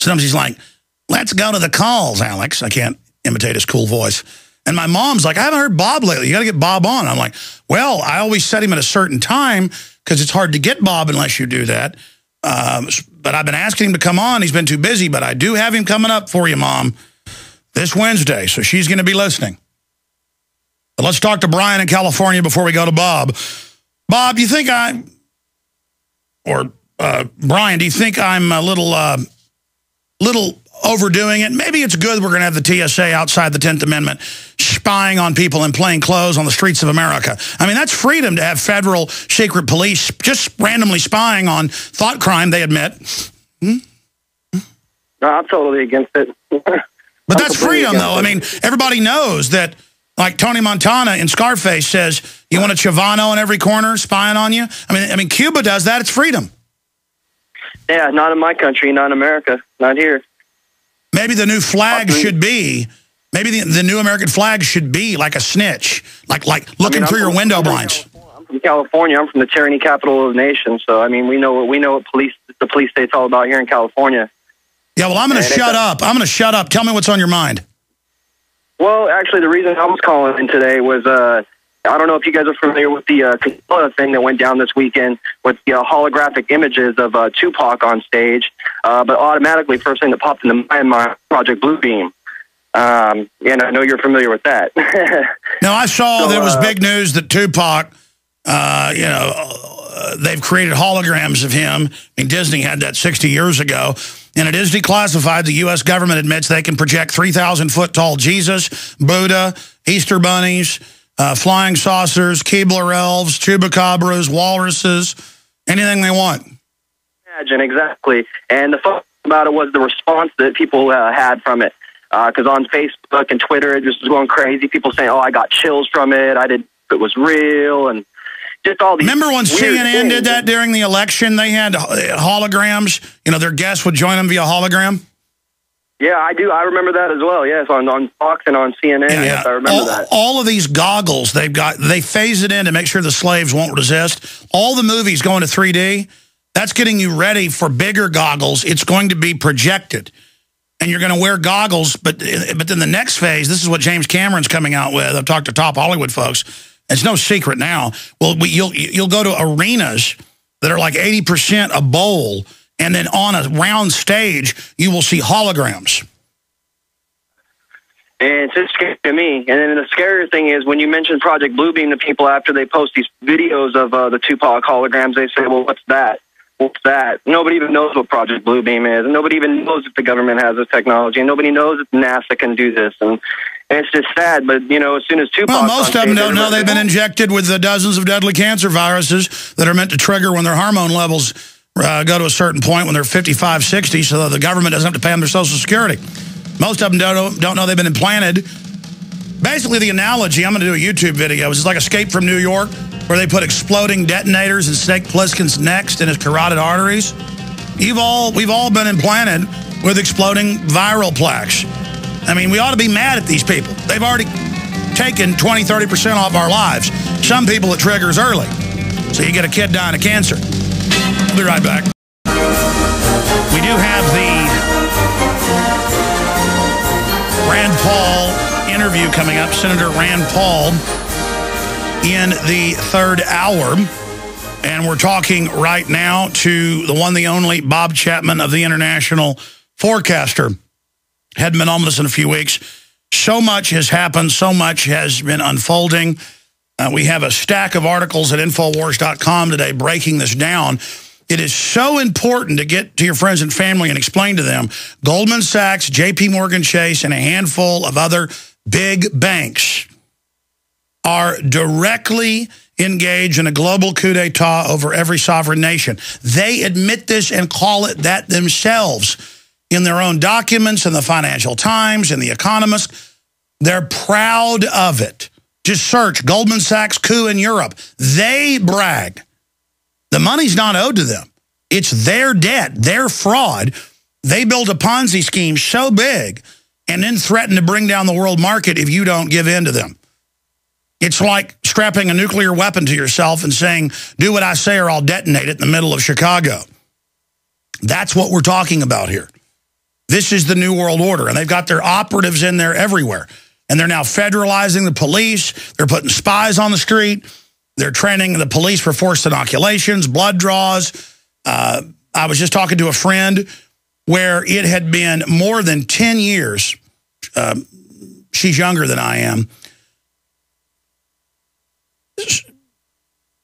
Sometimes he's like, let's go to the calls, Alex. I can't imitate his cool voice. And my mom's like, I haven't heard Bob lately. You got to get Bob on. I'm like, well, I always set him at a certain time because it's hard to get Bob unless you do that. But I've been asking him to come on. He's been too busy, but I do have him coming up for you, Mom, this Wednesday. So she's going to be listening. But let's talk to Brian in California before we go to Bob. Bob, do you think Brian, do you think I'm a little overdoing it? Maybe it's good we're going to have the TSA outside the 10th Amendment spying on people in plain clothes on the streets of America. I mean, that's freedom to have federal secret police just randomly spying on thought crime they admit. No, I'm totally against it. But that's freedom, though. I mean, everybody knows that, like Tony Montana in Scarface says, you want a Chavano in every corner spying on you? I mean, Cuba does that. It's freedom. Yeah, not in my country, not in America, not here. Maybe the new flag should be, maybe the new American flag should be like a snitch, like looking through your window blinds. I'm from California. I'm from the tyranny capital of the nation. So, I mean, we know what the police state's all about here in California. Yeah, well, I'm going to shut up. I'm going to shut up. Tell me what's on your mind. Well, actually, the reason I was calling in today was, I don't know if you guys are familiar with the thing that went down this weekend with the holographic images of Tupac on stage, but automatically, first thing that popped into my mind, Project Bluebeam. And I know you're familiar with that. No, I saw there was big news that Tupac, they've created holograms of him. I mean, Disney had that 60 years ago. And it is declassified. The U.S. government admits they can project 3,000-foot-tall Jesus, Buddha, Easter bunnies, flying saucers, Keebler elves, chupacabras, walruses, anything they want. Imagine, exactly. And the fun about it was the response that people had from it. Because on Facebook and Twitter, it just was going crazy. People saying, oh, I got chills from it. I didn't know it was real. And just all these. Remember when CNN did that during the election? They had holograms. You know, their guests would join them via hologram. Yeah, I do. I remember that as well. Yes, on Fox and on CNN. Yeah, yes, I remember that. All of these goggles they phase it in to make sure the slaves won't resist. All the movies going to 3D. That's getting you ready for bigger goggles. It's going to be projected. And you're going to wear goggles, but then the next phase, this is what James Cameron's coming out with. I've talked to top Hollywood folks. It's no secret now. Well, you'll go to arenas that are like 80% a bowl, and then on a round stage, you will see holograms. And it's just scary to me. And then the scarier thing is when you mention Project Bluebeam to people after they post these videos of the Tupac holograms, they say, well, what's that? What's that? Nobody even knows what Project Bluebeam is, and nobody even knows if the government has this technology, and nobody knows if NASA can do this. And it's just sad, but, you know, as soon as Tupac... Well, most of them don't know they've been injected with the dozens of deadly cancer viruses that are meant to trigger when their hormone levels go to a certain point when they're 55, 60, so that the government doesn't have to pay them their Social Security. Most of them don't know they've been implanted. Basically, the analogy, I'm going to do a YouTube video, is like Escape from New York, where they put exploding detonators in Snake Plissken's necks and his carotid arteries. We've all been implanted with exploding viral plaques. I mean, we ought to be mad at these people. They've already taken 20, 30% off our lives. Some people it triggers early. So you get a kid dying of cancer. We'll be right back. We do have the Rand Paul interview coming up. Senator Rand Paul in the third hour. And we're talking right now to the one, the only Bob Chapman of the International Forecaster. Hadn't been on this in a few weeks. So much has happened. So much has been unfolding. We have a stack of articles at Infowars.com today breaking this down. It is so important to get to your friends and family and explain to them Goldman Sachs, JP Morgan Chase, and a handful of other big banks are directly engaged in a global coup d'etat over every sovereign nation. They admit this and call it that themselves in their own documents in the Financial Times and the Economist. They're proud of it. Just search Goldman Sachs coup in Europe. They brag. The money's not owed to them. It's their debt, their fraud. They built a Ponzi scheme so big and then threaten to bring down the world market if you don't give in to them. It's like strapping a nuclear weapon to yourself and saying, do what I say or I'll detonate it in the middle of Chicago. That's what we're talking about here. this is the New World Order. And they've got their operatives in there everywhere. And they're now federalizing the police. They're putting spies on the street. They're training the police for forced inoculations, blood draws. I was just talking to a friend where it had been more than 10 years. She's younger than I am.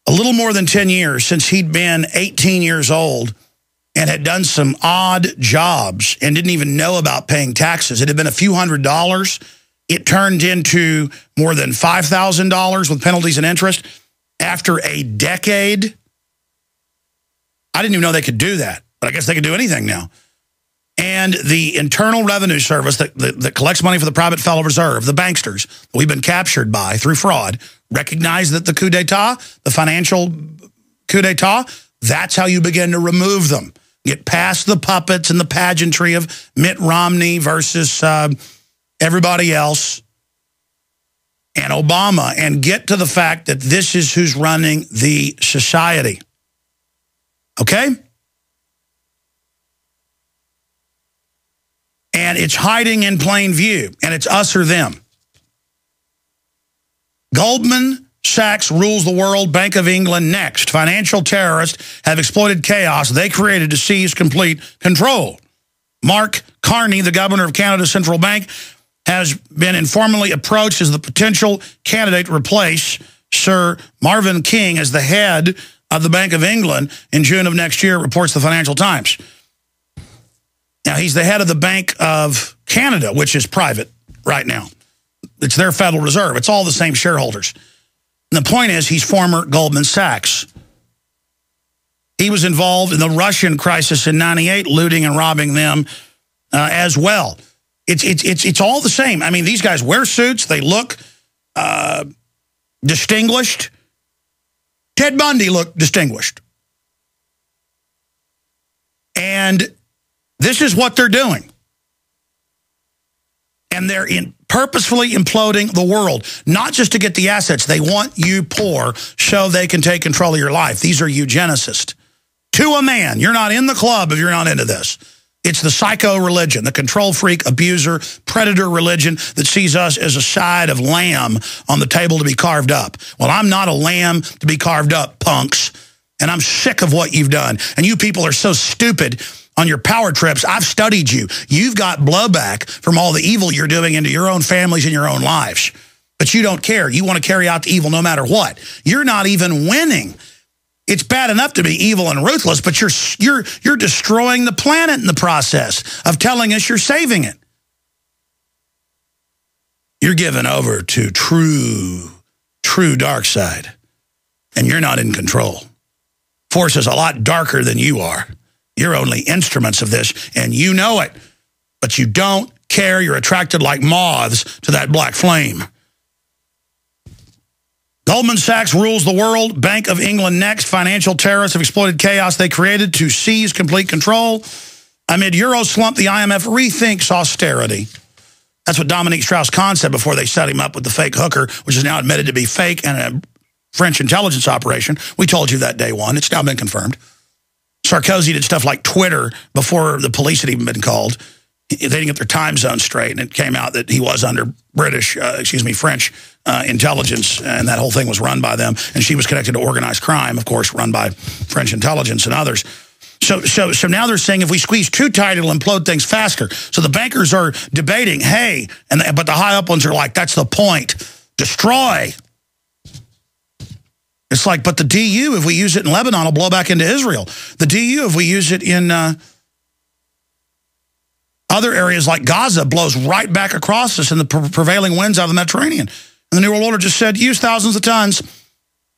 A little more than 10 years since he'd been 18 years old and had done some odd jobs and didn't even know about paying taxes. It had been a few $100s. It turned into more than $5,000 with penalties and interest. After a decade, I didn't even know they could do that, but I guess they could do anything now. And the Internal Revenue Service that collects money for the private Federal Reserve, the banksters that we've been captured by through fraud, recognize that the coup d'etat, the financial coup d'etat, that's how you begin to remove them. Get past the puppets and the pageantry of Mitt Romney versus everybody else and Obama, and get to the fact that this is who's running the society. Okay? And it's hiding in plain view, and it's us or them. Goldman Sachs rules the world, Bank of England next. Financial terrorists have exploited chaos they created to seize complete control. Mark Carney, the governor of Canada's central bank, has been informally approached as the potential candidate to replace Sir Marvin King as the head of the Bank of England in June of next year, reports the Financial Times. Now, he's the head of the Bank of Canada, which is private right now. It's their Federal Reserve. It's all the same shareholders. And the point is, he's former Goldman Sachs. He was involved in the Russian crisis in '98, looting and robbing them as well. It's all the same. I mean, these guys wear suits. They look distinguished. Ted Bundy looked distinguished. And this is what they're doing. And they're purposefully imploding the world, not just to get the assets. They want you poor so they can take control of your life. These are eugenicists. To a man, you're not in the club if you're not into this. It's the psycho religion, the control freak, abuser, predator religion that sees us as a side of lamb on the table to be carved up. Well, I'm not a lamb to be carved up, punks, and I'm sick of what you've done. And you people are so stupid on your power trips. I've studied you. You've got blowback from all the evil you're doing into your own families and your own lives. But you don't care. You want to carry out the evil no matter what. You're not even winning. It's bad enough to be evil and ruthless, but you're destroying the planet in the process of telling us you're saving it. You're given over to true dark side, and you're not in control. Force is a lot darker than you are. You're only instruments of this, and you know it, but you don't care. You're attracted like moths to that black flame. Goldman Sachs rules the world, Bank of England next. Financial terrorists have exploited chaos they created to seize complete control. Amid Euro slump, the IMF rethinks austerity. That's what Dominique Strauss-Kahn said before they set him up with the fake hooker, which is now admitted to be fake and a French intelligence operation. We told you that day one. It's now been confirmed. Sarkozy did stuff like Twitter before the police had even been called. They didn't get their time zone straight, and it came out that he was under French intelligence, and that whole thing was run by them. And she was connected to organized crime, of course, run by French intelligence and others. So now they're saying if we squeeze too tight, it'll implode things faster. So the bankers are debating, hey, but the high up ones are like, that's the point. Destroy. It's like, but the DU, if we use it in Lebanon, will blow back into Israel. The DU, if we use it in other areas like Gaza, blows right back across us in the prevailing winds out of the Mediterranean. And the New World Order just said, use thousands of tons,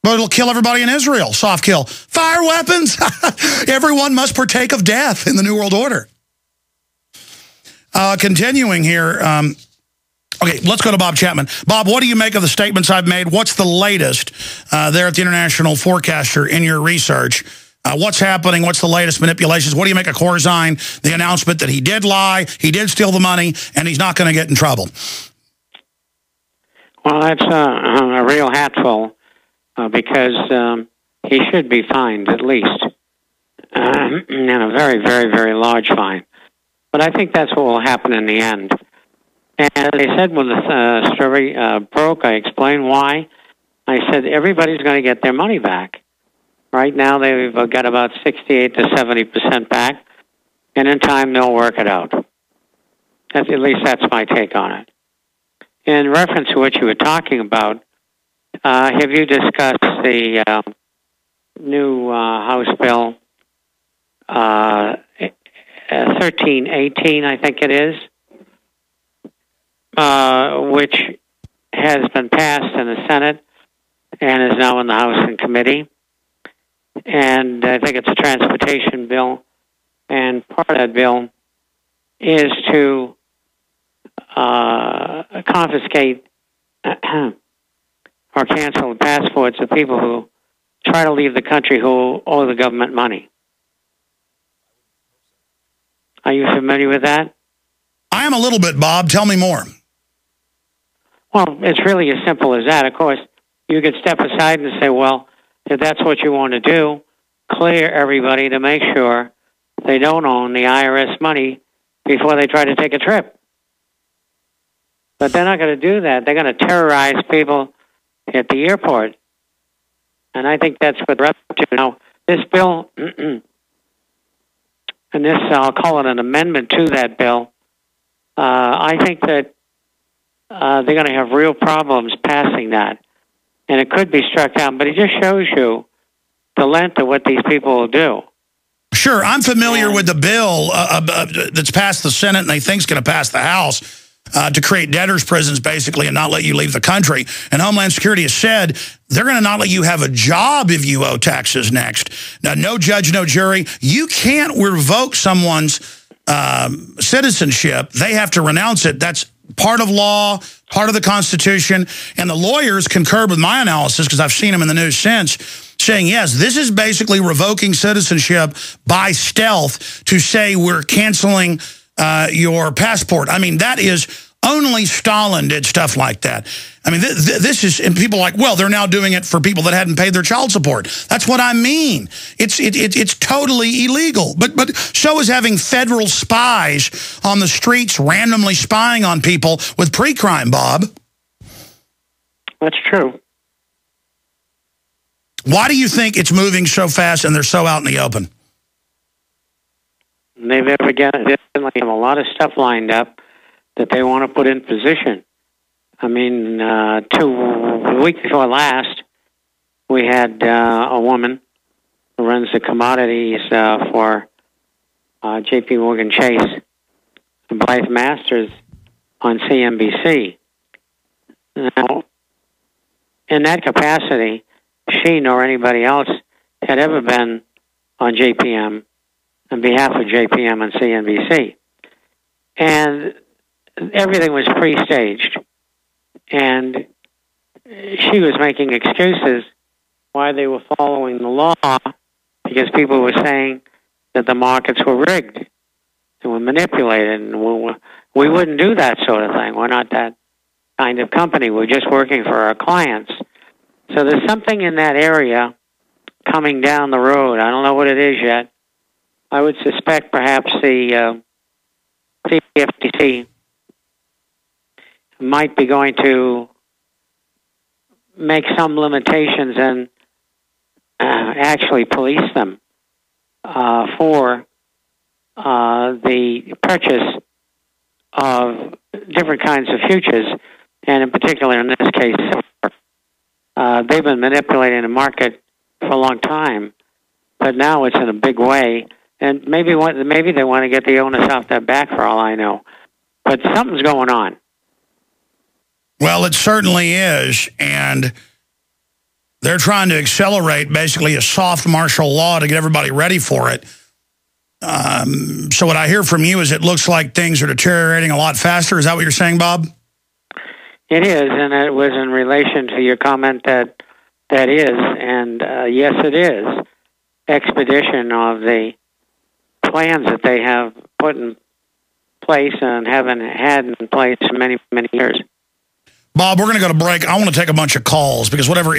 but it'll kill everybody in Israel. Soft kill. Fire weapons. Everyone must partake of death in the New World Order. Continuing here. Okay, let's go to Bob Chapman. Bob, what do you make of the statements I've made? What's the latest there at the International Forecaster in your research? What's happening? What's the latest manipulations? What do you make of Corzine, the announcement that he did lie, he did steal the money, and he's not going to get in trouble? Well, that's a real hatful because he should be fined at least, and a very, very, very large fine. But I think that's what will happen in the end. And as I said when the story broke, I explained why. I said everybody's going to get their money back. Right now, they've got about 68 to 70% back, and in time, they'll work it out. At least that's my take on it. In reference to what you were talking about, have you discussed the new House Bill 1318, I think it is, which has been passed in the Senate and is now in the House and committee. And I think it's a transportation bill. And part of that bill is to confiscate or cancel the passports of people who try to leave the country who owe the government money. Are you familiar with that? I am a little bit, Bob. Tell me more. Well, it's really as simple as that. Of course, you could step aside and say, well, if that's what you want to do, clear everybody to make sure they don't own the IRS money before they try to take a trip. But they're not going to do that. They're going to terrorize people at the airport. And I think that's what they're up to. Now, this bill, and this, I'll call it an amendment to that bill, I think that they're going to have real problems passing that. And it could be struck down, but it just shows you the length of what these people will do. Sure, I'm familiar with the bill that's passed the Senate and they think is going to pass the House to create debtors' prisons, basically, and not let you leave the country. And Homeland Security has said they're going to not let you have a job if you owe taxes next. Now, no judge, no jury. You can't revoke someone's citizenship. They have to renounce it. That's part of law, part of the Constitution. And the lawyers concurred with my analysis, because I've seen them in the news since, saying, yes, this is basically revoking citizenship by stealth to say we're canceling your passport. I mean, that is, only Stalin did stuff like that. I mean, this is, and people are like, well, they're now doing it for people that hadn't paid their child support. That's what I mean. It's totally illegal. But so is having federal spies on the streets randomly spying on people with pre-crime, Bob. That's true. Why do you think it's moving so fast and they're so out in the open? They've definitely have a lot of stuff lined up that they want to put in position. I mean, the week before last, we had a woman who runs the commodities for J.P. Morgan Chase, Blythe Masters, on CNBC. Now, in that capacity, she nor anybody else had ever been on JPM on behalf of JPM and CNBC. And everything was pre-staged. And she was making excuses why they were following the law, because people were saying that the markets were rigged and were manipulated. And we wouldn't do that sort of thing. We're not that kind of company. We're just working for our clients. So there's something in that area coming down the road. I don't know what it is yet. I would suspect perhaps the CFTC might be going to make some limitations and actually police them for the purchase of different kinds of futures, and in particular, in this case, silver. They've been manipulating the market for a long time, but now it's in a big way. And maybe they want to get the onus off their back, for all I know. But something's going on. Well, it certainly is, and they're trying to accelerate basically a soft martial law to get everybody ready for it. So what I hear from you is it looks like things are deteriorating a lot faster. Is that what you're saying, Bob? It is, and it was in relation to your comment that is, and yes, it is, expedition of the plans that they have put in place and haven't had in place for many, many years. Bob, we're going to go to break. I want to take a bunch of calls because whatever